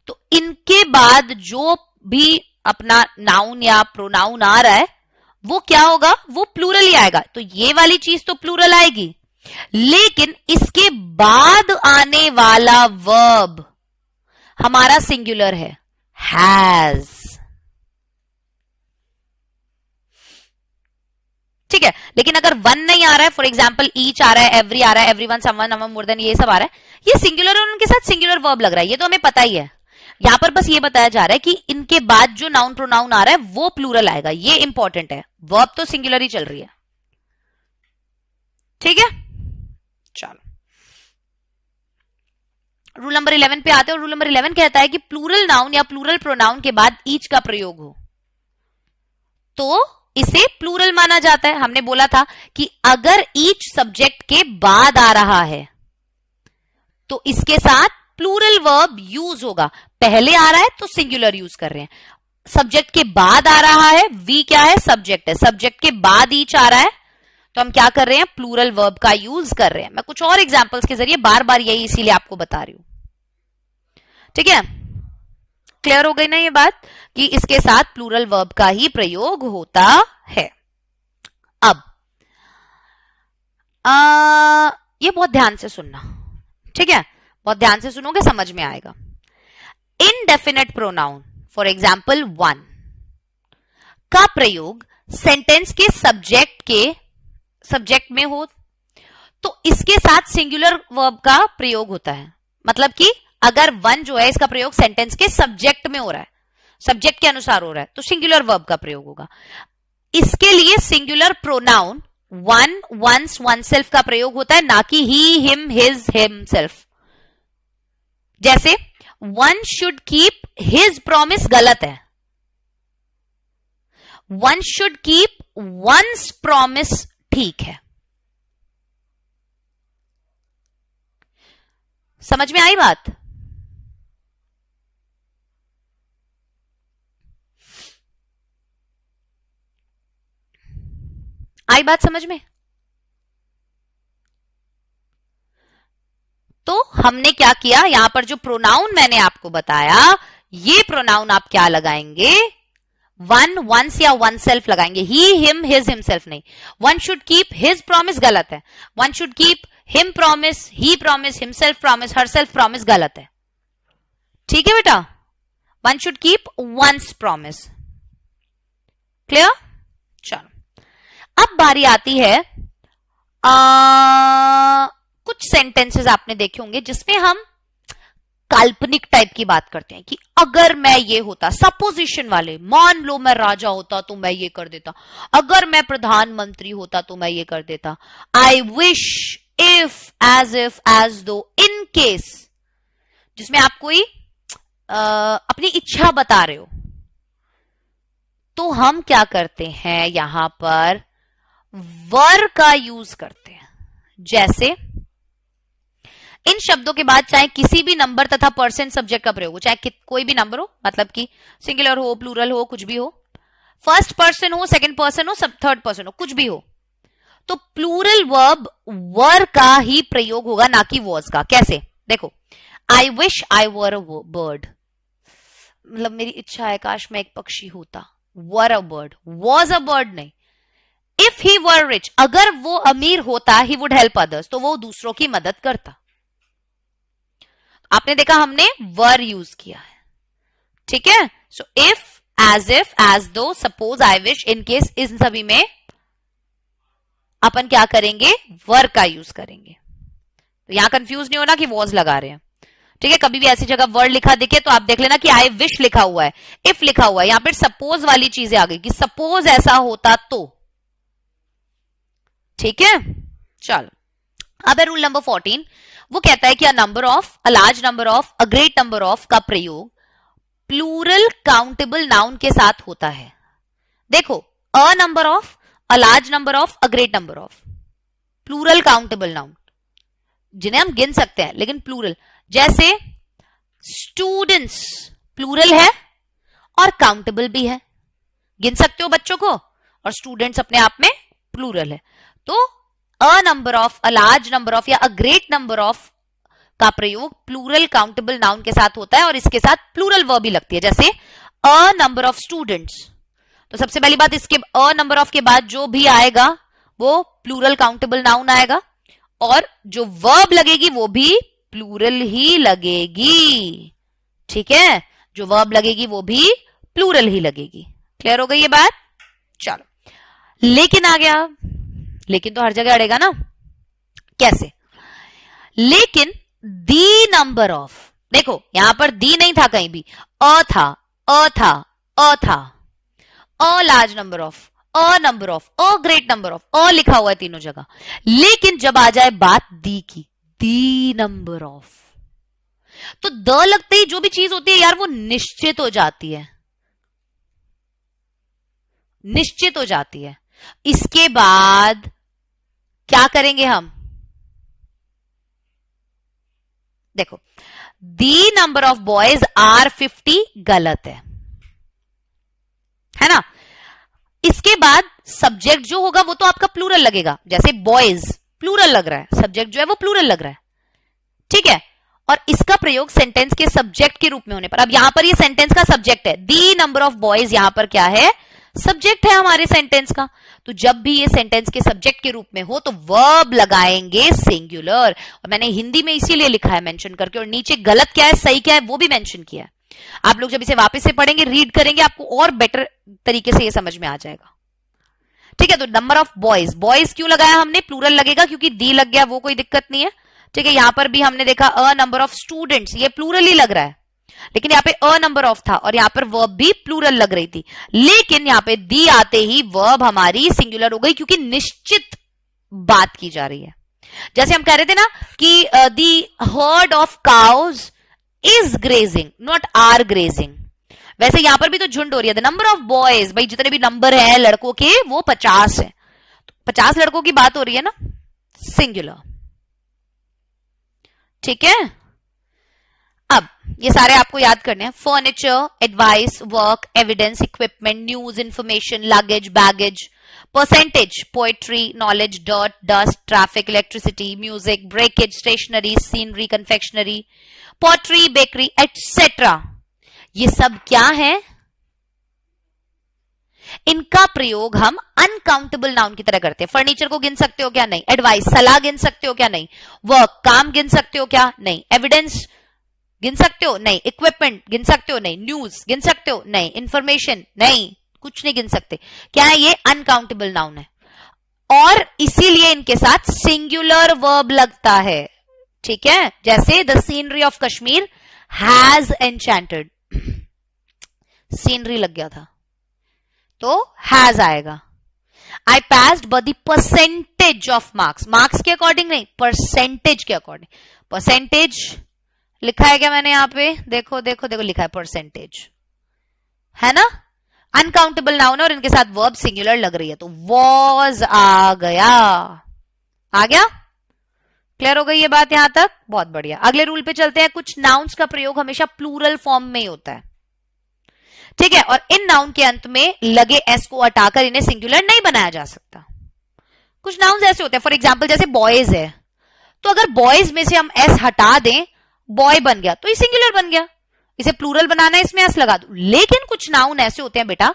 तो इनके बाद जो भी अपना नाउन या प्रोनाउन आ रहा है वो क्या होगा? वो प्लूरल ही आएगा. तो ये वाली चीज तो प्लूरल आएगी, लेकिन इसके बाद आने वाला वर्ब हमारा सिंगुलर है, हैज. है। लेकिन अगर वन नहीं आ रहा है, फॉर एग्जाम्पल ईच आ रहा है, एवरी आ रहा है, every one, someone, someone more than, ये सब आ रहा है, ये सिंगुलर और उनके साथ सिंगुलर वर्ब लग रहा है, ये तो हमें पता ही है। यहां पर बस ये बताया जा रहा है कि इनके बाद जो नाउन प्रोनाउन आ रहा है वो प्लूरल आएगा, ये इंपॉर्टेंट है। वर्ब तो सिंगुलर ही चल रही है, ठीक है। चलो रूल नंबर 11 पे आते हैं। रूल नंबर 11 कहता है कि प्लूरल नाउन या प्लूरल प्रोनाउन के बाद ईच का प्रयोग हो तो इसे प्लूरल माना जाता है। हमने बोला था कि अगर ईच सब्जेक्ट के बाद आ रहा है तो इसके साथ प्लूरल वर्ब यूज होगा। पहले आ रहा है तो सिंगुलर यूज कर रहे हैं, सब्जेक्ट के बाद आ रहा है, वी क्या है, सब्जेक्ट है, सब्जेक्ट के बाद ईच आ रहा है तो हम क्या कर रहे हैं, प्लूरल वर्ब का यूज कर रहे हैं। मैं कुछ और एग्जांपल्स के जरिए बार बार यही इसीलिए आपको बता रही हूं, ठीक है। क्लियर हो गई ना ये बात कि इसके साथ प्लूरल वर्ब का ही प्रयोग होता है। अब ये बहुत ध्यान से सुनना, ठीक है, बहुत ध्यान से सुनोगे समझ में आएगा। Indefinite pronoun for example one का प्रयोग सेंटेंस के सब्जेक्ट में हो तो इसके साथ सिंगुलर वर्ब का प्रयोग होता है। मतलब कि अगर वन जो है इसका प्रयोग सेंटेंस के सब्जेक्ट में हो रहा है, सब्जेक्ट के अनुसार हो रहा है, तो सिंगुलर वर्ब का प्रयोग होगा। इसके लिए singular pronoun one, one's, oneself का प्रयोग होता है, ना कि ही, हिम, हिज, हिमसेल्फ। जैसे one should keep his promise गलत है, one should keep one's promise ठीक है। समझ में आई बात? आई बात समझ में? तो हमने क्या किया, यहां पर जो प्रोनाउन मैंने आपको बताया, ये प्रोनाउन आप क्या लगाएंगे, वन, वंस या वन सेल्फ लगाएंगे, ही, हिम, हिज, हिमसेल्फ नहीं। One should keep his promise गलत है, one should keep him promise, he promise, himself promise, herself promise गलत है, ठीक है बेटा। One should keep one's promise. Clear? चलो अब बारी आती है कुछ सेंटेंसेस आपने देखे होंगे जिसमें हम काल्पनिक टाइप की बात करते हैं कि अगर मैं ये होता, सपोजिशन वाले, मान लो मैं राजा होता तो मैं ये कर देता, अगर मैं प्रधानमंत्री होता तो मैं ये कर देता, आई विश, इफ, एज दो, इन केस, जिसमें आप कोई अपनी इच्छा बता रहे हो। तो हम क्या करते हैं, यहां पर वर का यूज करते हैं। जैसे इन शब्दों के बाद चाहे किसी भी नंबर तथा परसेंट सब्जेक्ट का प्रयोग हो, चाहे कोई भी नंबर हो, मतलब कि सिंगुलर हो, प्लूरल हो, कुछ भी हो, फर्स्ट पर्सन हो, सेकंड पर्सन हो, सब थर्ड पर्सन हो, कुछ भी हो, तो प्लूरल वर्ब वर का ही प्रयोग होगा, ना कि वॉज का। कैसे? देखो, I wish I were a bird, मतलब मेरी इच्छा है काश मैं एक पक्षी होता, were a bird, was a bird नहीं। इफ ही वर रिच, अगर वो अमीर होता, ही वुड हेल्प अदर्स, तो वो दूसरों की मदद करता। आपने देखा हमने वर यूज किया है, ठीक है। So if, as though, suppose, I wish, in case, इन सभी में अपन क्या करेंगे, वर का यूज करेंगे। तो यहां कंफ्यूज नहीं होना कि वॉज लगा रहे हैं, ठीक है। कभी भी ऐसी जगह वर्ड लिखा दिखे तो आप देख लेना कि आई विश लिखा हुआ है, इफ लिखा हुआ है, यहां पर सपोज वाली चीजें आ गई कि सपोज ऐसा होता तो, ठीक है। चलो अब है रूल नंबर 14। वो कहता है कि अ large number of, a great number of का प्रयोग प्लूरल काउंटेबल नाउन के साथ होता है। देखो, a number of, a large number of, a great number of, plural countable noun जिन्हें हम गिन सकते हैं, लेकिन प्लूरल। जैसे स्टूडेंट्स प्लूरल है और काउंटेबल भी है, गिन सकते हो बच्चों को, और स्टूडेंट्स अपने आप में प्लूरल है। तो अ number of, a large number of या अ ग्रेट नंबर ऑफ का प्रयोग प्लूरल काउंटेबल नाउन के साथ होता है और इसके साथ प्लूरल वर्ब भी लगती है। जैसे अ नंबर ऑफ स्टूडेंट्स, तो सबसे पहली बात, इसके अ नंबर ऑफ के बाद जो भी आएगा वो प्लूरल काउंटेबल नाउन आएगा, और जो वर्ब लगेगी वो भी प्लूरल ही लगेगी, ठीक है। जो वर्ब लगेगी वो भी प्लूरल ही लगेगी। क्लियर हो गई ये बात? चलो, लेकिन आ गया लेकिन तो हर जगह अड़ेगा ना, कैसे? लेकिन दी नंबर ऑफ, देखो यहां पर दी नहीं था कहीं भी, अ था, अ था, अ था, a large number of, a number of, a great number of, a लिखा हुआ है तीनों जगह। लेकिन जब आ जाए बात दी की, दी नंबर ऑफ, तो द लगते ही जो भी चीज होती है यार वो निश्चित हो जाती है, निश्चित हो जाती है। इसके बाद क्या करेंगे हम? देखो, the number of boys are 50 गलत है ना? इसके बाद सब्जेक्ट जो होगा वो तो आपका प्लूरल लगेगा, जैसे बॉयज प्लूरल लग रहा है, सब्जेक्ट जो है वो प्लूरल लग रहा है, ठीक है? और इसका प्रयोग सेंटेंस के सब्जेक्ट के रूप में होने पर, अब यहां पर ये सेंटेंस का सब्जेक्ट है, दी नंबर ऑफ बॉयज यहां पर क्या है? सब्जेक्ट है हमारे सेंटेंस का। तो जब भी ये सेंटेंस के सब्जेक्ट के रूप में हो तो वर्ब लगाएंगे सिंगुलर। और मैंने हिंदी में इसीलिए लिखा है मेंशन करके, और नीचे गलत क्या है सही क्या है वो भी मेंशन किया है। आप लोग जब इसे वापस से पढ़ेंगे, रीड करेंगे, आपको और बेटर तरीके से ये समझ में आ जाएगा, ठीक है? तो नंबर ऑफ बॉयज, बॉयज क्यों लगाया हमने? प्लूरल लगेगा क्योंकि दी लग गया, वो कोई दिक्कत नहीं है, ठीक है? यहां पर भी हमने देखा अ नंबर ऑफ स्टूडेंट्स, ये प्लूरल ही लग रहा है, लेकिन यहाँ पे अ नंबर ऑफ था और यहाँ पर वर्ब भी प्लूरल लग रही थी, लेकिन यहाँ पे दी आते ही वर्ब हमारी सिंगुलर हो गई क्योंकि निश्चित बात की जा रही है। जैसे हम कह रहे थे ना कि the herd of cows is grazing, not are grazing, वैसे यहां पर भी तो झुंड हो रही है। द नंबर ऑफ बॉयज, भाई जितने भी नंबर है लड़कों के वो 50 है, तो 50 लड़कों की बात हो रही है ना, सिंगुलर, ठीक है? अब ये सारे आपको याद करने हैं। Furniture, advice, work, evidence, equipment, news, information, luggage, baggage, percentage, poetry, knowledge, dirt, dust, traffic, electricity, music, breakage, stationery, scenery, confectionery, pottery, bakery, etcetera, ये सब क्या है? इनका प्रयोग हम अनकाउंटेबल नाउन की तरह करते हैं। फर्नीचर को गिन सकते हो क्या? नहीं। एडवाइस, सलाह गिन सकते हो क्या? नहीं। वर्क, काम गिन सकते हो क्या? नहीं। एविडेंस गिन सकते हो? नहीं। इक्विपमेंट गिन सकते हो? नहीं। न्यूज गिन सकते हो? नहीं। इंफॉर्मेशन, नहीं, कुछ नहीं गिन सकते। क्या है ये? अनकाउंटेबल नाउन है, और इसीलिए इनके साथ सिंगुलर वर्ब लगता है, ठीक है? जैसे the scenery of Kashmir has enchanted, scenery लग गया था तो हैज आएगा। I passed by the percentage of marks, marks के अकॉर्डिंग नहीं, परसेंटेज के अकॉर्डिंग। परसेंटेज लिखा है क्या मैंने यहां पे? देखो देखो देखो, लिखा है परसेंटेज, है ना? अनकाउंटेबल नाउन और इनके साथ वर्ब सिंगुलर लग रही है, तो वॉज आ गया, आ गया? क्लियर हो गई ये बात यहां तक? बहुत बढ़िया। अगले रूल पे चलते हैं। कुछ नाउन्स का प्रयोग हमेशा प्लूरल फॉर्म में ही होता है, ठीक है? और इन नाउन के अंत में लगे एस को हटाकर इन्हें सिंगुलर नहीं बनाया जा सकता। कुछ नाउन्स ऐसे होते हैं, फॉर एग्जाम्पल जैसे बॉयज है, तो अगर बॉयज में से हम एस हटा दें, बॉय बन गया, तो ये सिंगुलर बन गया। इसे प्लूरल बनाना है, इसमें एस लगा दो। लेकिन कुछ नाउन ऐसे होते हैं बेटा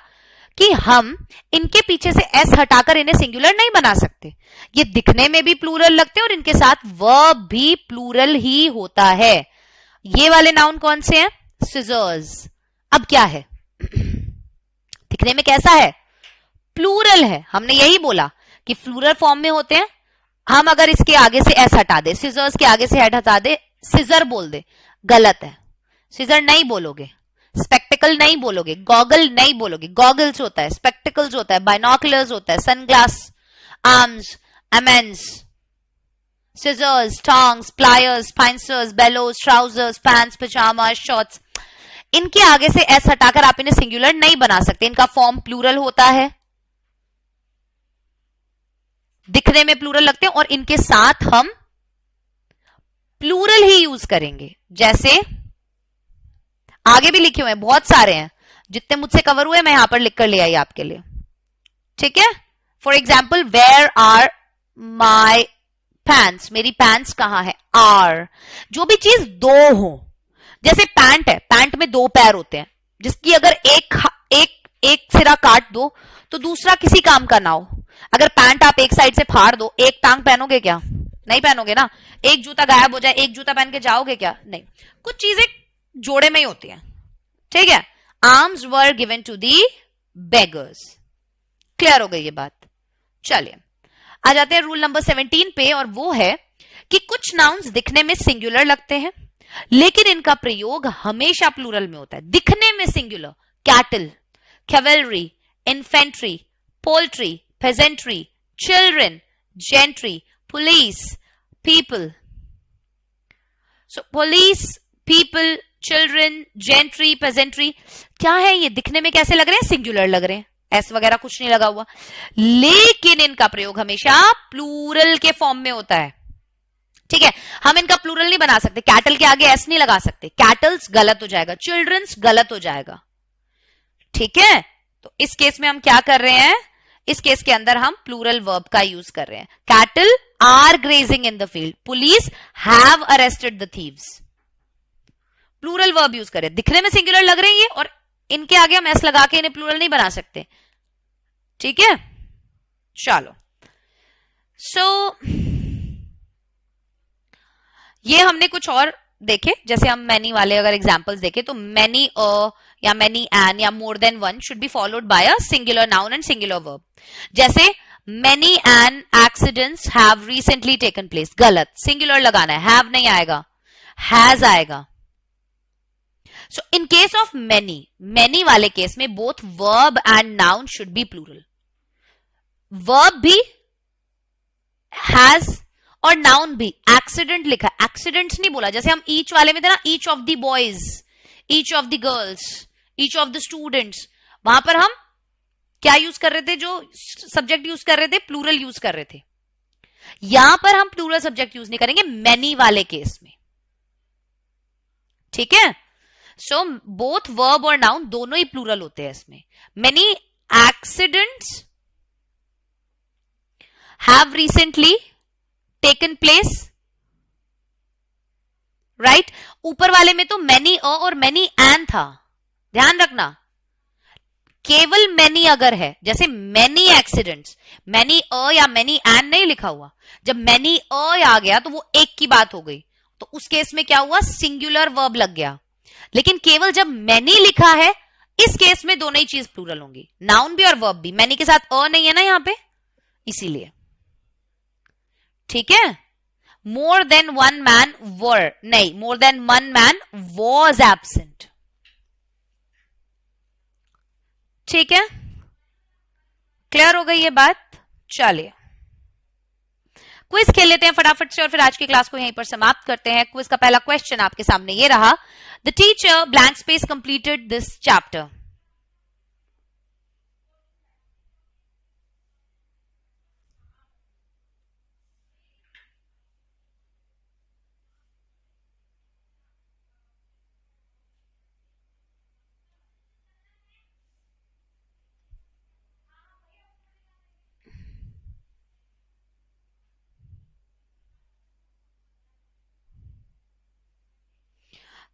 कि हम इनके पीछे से एस हटाकर इन्हें सिंगुलर नहीं बना सकते। ये दिखने में भी प्लूरल लगते हैं और इनके साथ वर्ब भी प्लूरल ही होता है। ये वाले नाउन कौन से हैं? सिजर्स। अब क्या है? दिखने में कैसा है? प्लूरल है। हमने यही बोला कि प्लूरल फॉर्म में होते हैं। हम अगर इसके आगे से एस हटा दे, सिजर्स के आगे से हेड हटा दे, सिजर बोल दे, गलत है। सिजर नहीं बोलोगे, स्पेक्टिकल नहीं बोलोगे, गॉगल नहीं बोलोगे, गॉगल्स होता है, स्पेक्टिकल्स होता है, बाइनोकुलर्स होता है, sunglass, arms, amends, scissors, tongs, pliers, pincers, bellows, trousers, pants, pyjama, shorts, इनके आगे से एस हटाकर आप इन्हें सिंगुलर नहीं बना सकते। इनका फॉर्म प्लूरल होता है, दिखने में प्लूरल लगते हैं और इनके साथ हम प्लूरल ही यूज करेंगे। जैसे आगे भी लिखे हुए हैं, बहुत सारे हैं, जितने मुझसे कवर हुए मैं यहां पर लिखकर ले आई आपके लिए, ठीक है? For example, where are my pants, मेरी पैंट्स कहां है? आर। जो भी चीज दो हो, जैसे पैंट है, पैंट में दो पैर होते हैं, जिसकी अगर एक सिरा काट दो तो दूसरा किसी काम का ना हो। अगर पैंट आप एक साइड से फाड़ दो, एक टांग पहनोगे क्या? नहीं पहनोगे ना। एक जूता गायब हो जाए, एक जूता पहन के जाओगे क्या? नहीं। कुछ चीजें जोड़े में ही होती हैं, ठीक है? Arms were given to the beggars. Clear हो गई ये बात? चलिए आ जाते हैं रूल नंबर 17 पे, और वो है कि कुछ नाउन्स दिखने में सिंगुलर लगते हैं लेकिन इनका प्रयोग हमेशा प्लूरल में होता है। दिखने में singular, cattle, cavalry, infantry, poultry, peasantry, children, gentry, police, people. So police, people, children, gentry, peasantry, क्या है ये? दिखने में कैसे लग रहे हैं? सिंगुलर लग रहे हैं, एस वगैरह कुछ नहीं लगा हुआ, लेकिन इनका प्रयोग हमेशा प्लूरल के फॉर्म में होता है। ठीक है, हम इनका प्लूरल नहीं बना सकते, कैटल के आगे एस नहीं लगा सकते, कैटल्स गलत हो जाएगा, चिल्ड्रंस गलत हो जाएगा। ठीक है, तो इस केस में हम क्या कर रहे हैं? इस केस के अंदर हम प्लूरल वर्ब का यूज कर रहे हैं। Cattle are grazing in the field, police have arrested the thieves. Plural verb use करें, दिखने में सिंगुलर लग रही है और इनके आगे हम एस लगा के इन्हें प्लूरल नहीं बना सकते। ठीक है, चलो। सो ये हमने कुछ और देखे, जैसे हम मैनी वाले अगर एग्जांपल्स देखें तो मैनी या मैनी एन या more than one should be followed by a singular noun and singular verb. जैसे many an accidents have recently taken place, गलत, सिंगुलर लगाना है, हैव नहीं आएगा, हैज आएगा। So in case of many, many वाले case में both verb and noun should be plural. Verb भी हैज और नाउन भी। एक्सीडेंट लिखा, एक्सीडेंट्स नहीं बोला, जैसे हम ईच वाले में थे ना, each of the boys, each of the girls, each of the students, वहां पर हम क्या यूज कर रहे थे? जो सब्जेक्ट यूज कर रहे थे, प्लूरल यूज कर रहे थे। यहां पर हम प्लूरल सब्जेक्ट यूज नहीं करेंगे मैनी वाले केस में। ठीक है, सो बोथ वर्ब और नाउन दोनों ही प्लूरल होते हैं इसमें। Many accidents have recently taken place, right. ऊपर वाले में तो मैनी और मैनी एन था, ध्यान रखना। केवल मैनी अगर है, जैसे मैनी एक्सीडेंट्स, मैनी या मैनी एन नहीं लिखा हुआ, जब मैनी आ गया तो वो एक की बात हो गई, तो उस केस में क्या हुआ? सिंगुलर वर्ब लग गया। लेकिन केवल जब मैनी लिखा है, इस केस में दोनों ही चीज प्लूरल होंगी, नाउन भी और वर्ब भी। मैनी के साथ नहीं है ना यहां पे, इसीलिए। ठीक है, मोर देन वन मैन वर नहीं, मोर than one man was absent. ठीक है, क्लियर हो गई ये बात? चलिए क्विज खेल लेते हैं फटाफट से और फिर आज की क्लास को यहीं पर समाप्त करते हैं। क्विज का पहला क्वेश्चन आपके सामने ये रहा, the teacher blank space completed this chapter.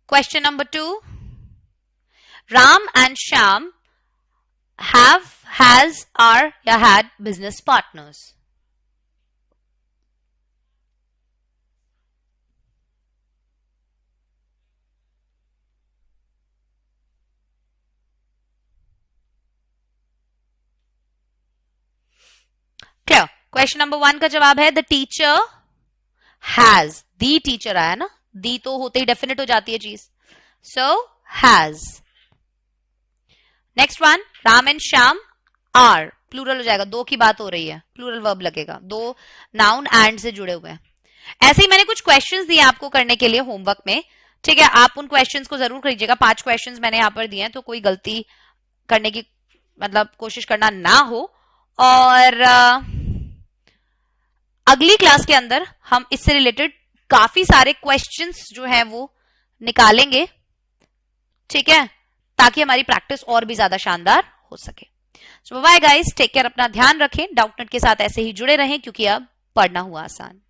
Question number 2. Ram and Shyam has, are या had business partners. Clear. Question number 1 का जवाब है the teacher has. The teacher आया ना, दी तो होते ही डेफिनेट हो जाती है चीज, so has. Next one, Ram and Shyam are, plural हो जाएगा, दो की बात हो रही है, प्लूरल वर्ब लगेगा, दो नाउन एंड से जुड़े हुए हैं। ऐसे ही मैंने कुछ क्वेश्चंस दिए आपको करने के लिए होमवर्क में, ठीक है, आप उन क्वेश्चंस को जरूर करिएगा। 5 क्वेश्चंस मैंने यहाँ पर दिए हैं, तो कोई गलती करने की मतलब कोशिश करना ना हो। और अगली क्लास के अंदर हम इससे रिलेटेड काफी सारे क्वेश्चंस जो हैं वो निकालेंगे, ठीक है, ताकि हमारी प्रैक्टिस और भी ज्यादा शानदार हो सके। सो बाय गाइस, टेक केयर, अपना ध्यान रखें, डाउटनेट के साथ ऐसे ही जुड़े रहें क्योंकि अब पढ़ना हुआ आसान।